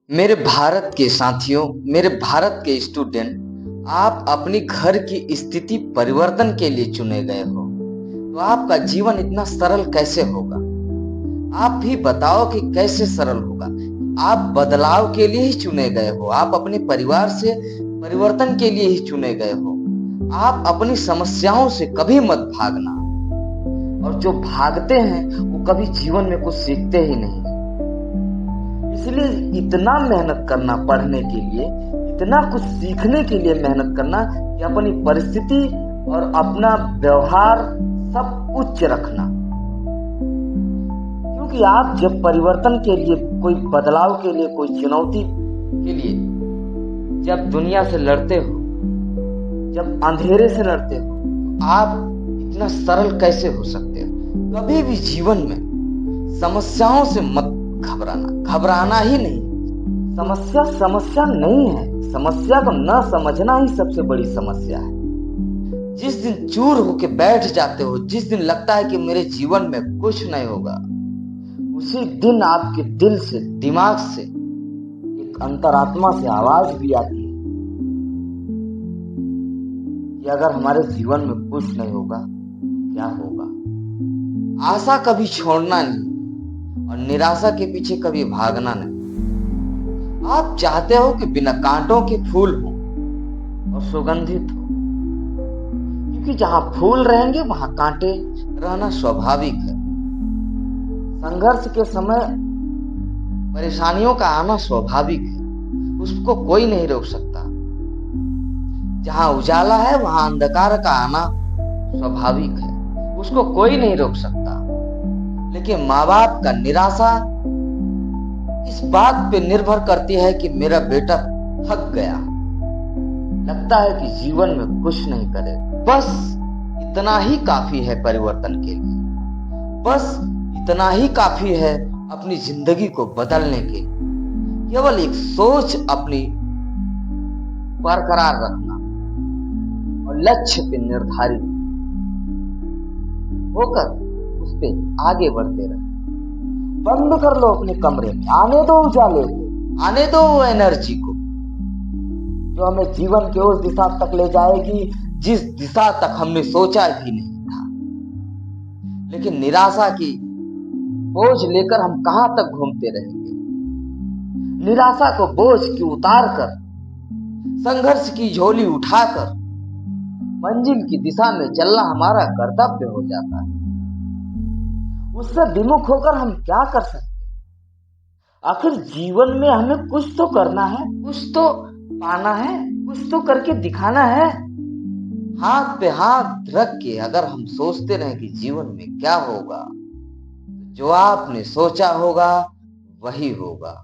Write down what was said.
मेरे भारत के साथियों, मेरे भारत के स्टूडेंट, आप अपनी घर की स्थिति परिवर्तन के लिए चुने गए हो, तो आपका जीवन इतना सरल कैसे होगा? आप भी बताओ कि कैसे सरल होगा? आप बदलाव के लिए ही चुने गए हो, आप अपने परिवार से परिवर्तन के लिए ही चुने गए हो। आप अपनी समस्याओं से कभी मत भागना, और जो भागते हैं वो कभी जीवन में कुछ सीखते ही नहीं। इसलिए इतना मेहनत करना पढ़ने के लिए, इतना कुछ सीखने के लिए मेहनत करना कि अपनी परिस्थिति और अपना व्यवहार सब उच्च रखना। क्योंकि आप जब परिवर्तन के लिए, कोई बदलाव के लिए, कोई चुनौती के लिए जब दुनिया से लड़ते हो, जब अंधेरे से लड़ते हो, आप इतना सरल कैसे हो सकते हो? कभी भी जीवन में समस्याओं से मत घबराना, घबराना ही नहीं। समस्या समस्या नहीं है, समस्या को न समझना ही सबसे बड़ी समस्या है। जिस दिन चूर होके बैठ जाते हो, जिस दिन लगता है कि मेरे जीवन में कुछ नहीं होगा, उसी दिन आपके दिल से, दिमाग से, एक अंतरात्मा से आवाज भी आती है कि अगर हमारे जीवन में कुछ नहीं होगा क्या होगा। आशा कभी छोड़ना नहीं और निराशा के पीछे कभी भागना नहीं। आप चाहते हो कि बिना कांटों के फूल हो और सुगंधित हो, क्योंकि जहां फूल रहेंगे वहां कांटे रहना स्वाभाविक है। संघर्ष के समय परेशानियों का आना स्वाभाविक है, उसको कोई नहीं रोक सकता। जहां उजाला है वहां अंधकार का आना स्वाभाविक है, उसको कोई नहीं रोक सकता। लेकिन माँ बाप का निराशा इस बात पे निर्भर करती है कि मेरा बेटा थक गया, लगता है कि जीवन में कुछ नहीं करे। बस इतना ही काफी है परिवर्तन के लिए, बस इतना ही काफी है अपनी जिंदगी को बदलने के लिए। केवल एक सोच अपनी बरकरार रखना और लक्ष्य पे निर्धारित होकर उस पे आगे बढ़ते रहे। बंद कर लो अपने कमरे में, आने दो उजाले को, आने दो एनर्जी को, जो हमें जीवन के उस दिशा तक ले जाएगी जिस दिशा तक हमने सोचा भी नहीं था। लेकिन निराशा की बोझ लेकर हम कहां तक घूमते रहेंगे? निराशा को बोझ की उतार कर, संघर्ष की झोली उठाकर मंजिल की दिशा में चलना हमारा कर्तव्य हो जाता है। उससे विमुख होकर हम क्या कर सकते? आखिर जीवन में हमें कुछ तो करना है, कुछ तो पाना है, कुछ तो करके दिखाना है। हाथ पे हाथ रख के अगर हम सोचते रहे कि जीवन में क्या होगा, जो आपने सोचा होगा वही होगा।